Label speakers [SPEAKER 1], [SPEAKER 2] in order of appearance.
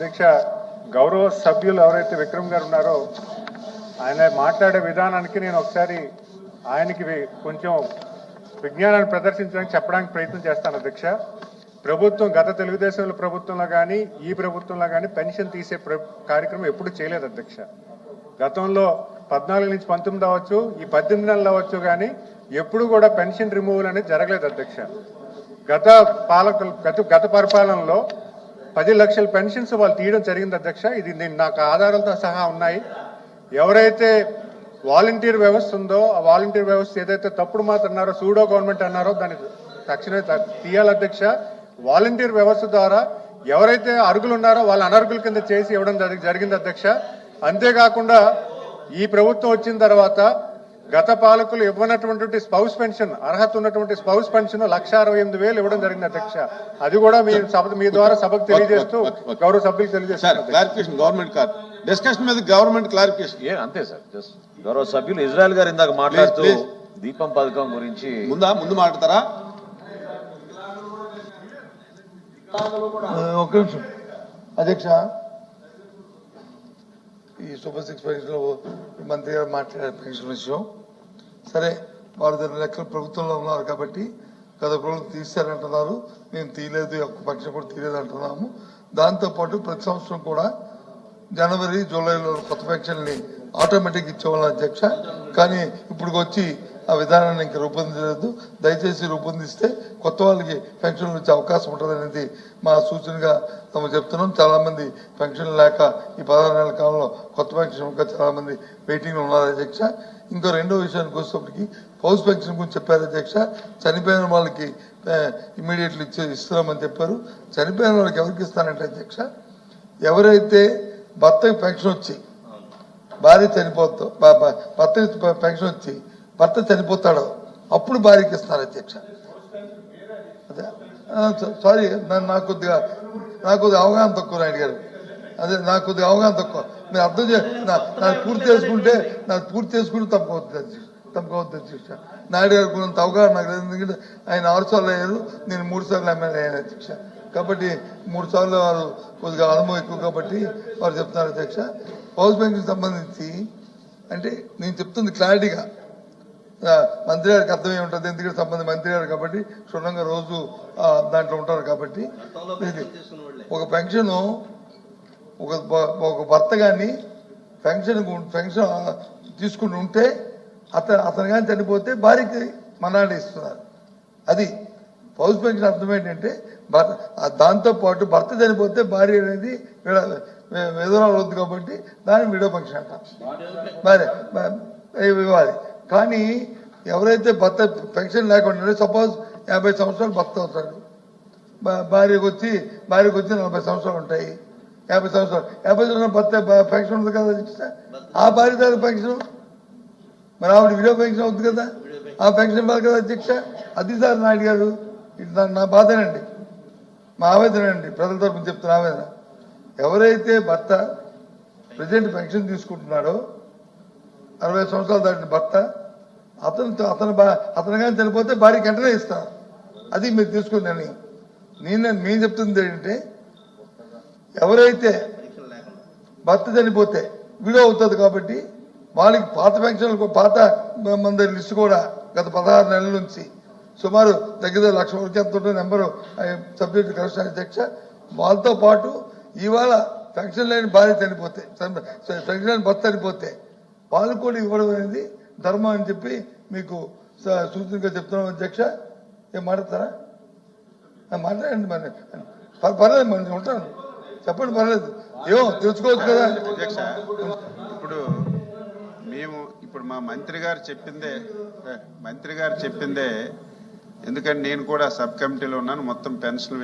[SPEAKER 1] అధ్యక్ష, గౌరవ సభ్యులు ఎవరైతే విక్రమ్ గారు ఉన్నారో ఆయన మాట్లాడే విధానానికి నేను ఒకసారి ఆయనకి కొంచెం విజ్ఞానాన్ని ప్రదర్శించడానికి చెప్పడానికి ప్రయత్నం చేస్తాను. అధ్యక్ష, ప్రభుత్వం గత తెలుగుదేశంలో ప్రభుత్వంలో కానీ ఈ ప్రభుత్వంలో కానీ పెన్షన్ తీసే కార్యక్రమం ఎప్పుడు చేయలేదు. అధ్యక్ష, గతంలో 14 నుంచి 19 అవ్వచ్చు, ఈ 18 నెలలు అవ్వచ్చు, కానీ ఎప్పుడు కూడా పెన్షన్ రిమూవల్ అనేది జరగలేదు. అధ్యక్ష, గత పరిపాలనలో 10 లక్షల పెన్షన్స్ వాళ్ళు తీయడం జరిగింది. అధ్యక్ష, ఇది నాకు ఆధారాలతో సహా ఉన్నాయి. ఎవరైతే వాలంటీర్ వ్యవస్థ ఉందో ఆ వాలంటీర్ వ్యవస్థ ఏదైతే తప్పుడు మాట అన్నారో, సూడో గవర్నమెంట్ అన్నారో దాన్ని తక్షణమే తీయాలి. అధ్యక్ష, వాలంటీర్ వ్యవస్థ ద్వారా ఎవరైతే అర్హులు ఉన్నారో వాళ్ళ అనర్హుల కింద చేసి ఇవ్వడం జరిగింది. అధ్యక్ష, అంతేకాకుండా ఈ ప్రభుత్వం వచ్చిన తర్వాత గత పాలకులు ఇవ్వనటువంటి స్పౌస్ పెన్షన్, అర్హత ఉన్నటువంటి స్పౌస్ పెన్షన్ 1,68,000 ఇవ్వడం జరిగింది. అధ్యక్ష, అది కూడా మీ ద్వారా సభకు తెలియజేస్తూ గౌరవ సభ్యులకు తెలియజేస్తారు.
[SPEAKER 2] గవర్నమెంట్ కాదు డిస్కషన్ మీద గవర్నమెంట్ క్లారిఫికేషన్
[SPEAKER 3] అంతే సార్. జస్ట్ గౌరవ సభ్యులు ఇజ్రాయెల్ గారు ఇందాక మాట్లాడుతూ దీపం పథకం గురించి
[SPEAKER 2] ముందు మాట్లాడతారా?
[SPEAKER 4] ఒక నిమిషం అధ్యక్ష, ఈ సూపర్ 6 పెన్షన్ మంత్రి గారు మాట్లాడారు పెన్షన్ విషయం. సరే, వారు దాని లెక్కలు ప్రభుత్వంలో ఉన్నారు కాబట్టి గత ప్రభుత్వం తీశారంటున్నారు, మేము తీయలేదు, ఒక్క పెన్షన్ కూడా తీయలేదు అంటున్నాము. దాంతోపాటు ప్రతి సంవత్సరం కూడా జనవరి జూలైలో కొత్త పెన్షన్ని ఆటోమేటిక్ ఇచ్చేవాళ్ళం అధ్యక్ష. కానీ ఇప్పుడు వచ్చి ఆ విధానాన్ని ఇంకా రూపొందించలేదు. దయచేసి రూపొందిస్తే కొత్త వాళ్ళకి పెన్షన్లు వచ్చే అవకాశం ఉంటుంది అనేది మా సూచనగా తమ చెప్తున్నాం. చాలా మంది పెన్షన్ లేక ఈ 16 నెలల కాలంలో కొత్త పెన్షన్ ఇంకా చాలా మంది వెయిటింగ్ ఉన్నారు అధ్యక్ష. ఇంకో రెండో విషయానికి వచ్చేటప్పటికి హౌస్ పెన్షన్ గురించి చెప్పారు అధ్యక్ష. చనిపోయిన వాళ్ళకి ఇమీడియట్లీ ఇస్తున్నామని చెప్పారు. చనిపోయిన వాళ్ళకి ఎవరికి ఇస్తారంటే అధ్యక్ష, ఎవరైతే భర్తకి పెన్షన్ వచ్చి భార్య చనిపోతాం, భర్తకి పెన్షన్ వచ్చి భర్త చనిపోతాడో అప్పుడు భార్యకి ఇస్తారు అధ్యక్ష. అదే సారీ, నాకు కొద్దిగా అవగాహన తక్కువ నాయుడు గారు. అదే నాకు కొద్దిగా అవగాహన తక్కువ. మీరు అర్థం నాకు పూర్తి చేసుకుంటే తప్పవద్దు అధ్యక్ష. నాయుడు గారు కొంత అవగాహన నాకు లేదు. ఎందుకంటే ఆయన 6 సార్లు అయ్యారు, నేను 3 సార్లు ఎమ్మెల్యే అయ్యాను అధ్యక్ష. కాబట్టి 3 సార్లు వారు కొద్దిగా అనుభవం ఎక్కువ కాబట్టి వారు చెప్తున్నారు అధ్యక్ష. హౌస్ బ్యాంక్కి సంబంధించి అంటే నేను చెప్తుంది క్లారిటీగా మంత్రి గారికి అర్థమై ఉంటుంది. ఎందుకంటే సంబంధం మంత్రి గారు కాబట్టి క్షుణ్ణంగా రోజు దాంట్లో ఉంటారు కాబట్టి. ఒక పెన్షన్ ఒక భర్త కానీ పెన్షన్ తీసుకుని ఉంటే అతను కానీ చనిపోతే భార్యకి మనాడు ఇస్తున్నారు. అది హౌస్ పెన్షన్ అర్థం ఏంటంటే దాంతోపాటు భర్త చనిపోతే భార్య అనేది విధవరాలు అవుతుంది కాబట్టి దాన్ని విడో పెన్షన్ అంటారు. ఇవ్వాలి. కానీ ఎవరైతే భర్త పెన్షన్ లేకుండా సపోజ్ 50 సంవత్సరాలు భర్త అవుతాడు, భార్యకు వచ్చి 40 సంవత్సరాలు ఉంటాయి. 50 సంవత్సరాలు భర్త పెన్షన్ ఉంది కదా, ఆ భార్య దగ్గర పెన్షన్ మరి ఆవిడ విడో పెన్షన్ అవుతుంది కదా, ఆ పెన్షన్ ఇవ్వాలి కదా అధ్యక్ష. అది సార్ నాయుడు గారు, ఇది నా బాధనండి, మా ఆవేదనండి, ప్రజల తరఫున చెప్తున్న ఆవేదన. ఎవరైతే భర్త ప్రజెంట్ పెన్షన్ తీసుకుంటున్నాడో 60 సంవత్సరాలు దాటిన భర్త అతను కానీ చనిపోతే భార్యకి వెంటనే ఇస్తారు. అది మీరు తీసుకుందని మేము చెప్తుంది ఏంటంటే, ఎవరైతే భర్త చనిపోతే విడో అవుతుంది కాబట్టి వాళ్ళకి పాత పెన్షన్లు పాత మంది లిస్టు కూడా గత 16 నెలల నుంచి సుమారు దగ్గర 1,00,000 వరకు ఎంత ఉంటుందో నెంబరు సబ్జెక్టు కరెక్షన్ అధ్యక్ష. వాళ్ళతో పాటు ఇవాళ పెన్షన్ లేని భార్య చనిపోతే, పెన్షన్ లేని భర్త చనిపోతే వాళ్ళు కూడా ఇవ్వడం అనేది ధర్మం అని చెప్పి మీకు సూచనగా చెప్తున్నాం అధ్యక్ష. ఏం మాట్లాడతారా? మాట్లాడండి, మరి పర్లేదు, మరి ఉంటాను, చెప్పండి, పర్లేదు, ఏమో తెలుసుకోవచ్చు కదా
[SPEAKER 2] అధ్యక్ష. ఇప్పుడు మా మంత్రి గారు చెప్పిందే, ఎందుకంటే నేను కూడా సబ్ కమిటీలో ఉన్నాను, మొత్తం పెన్షన్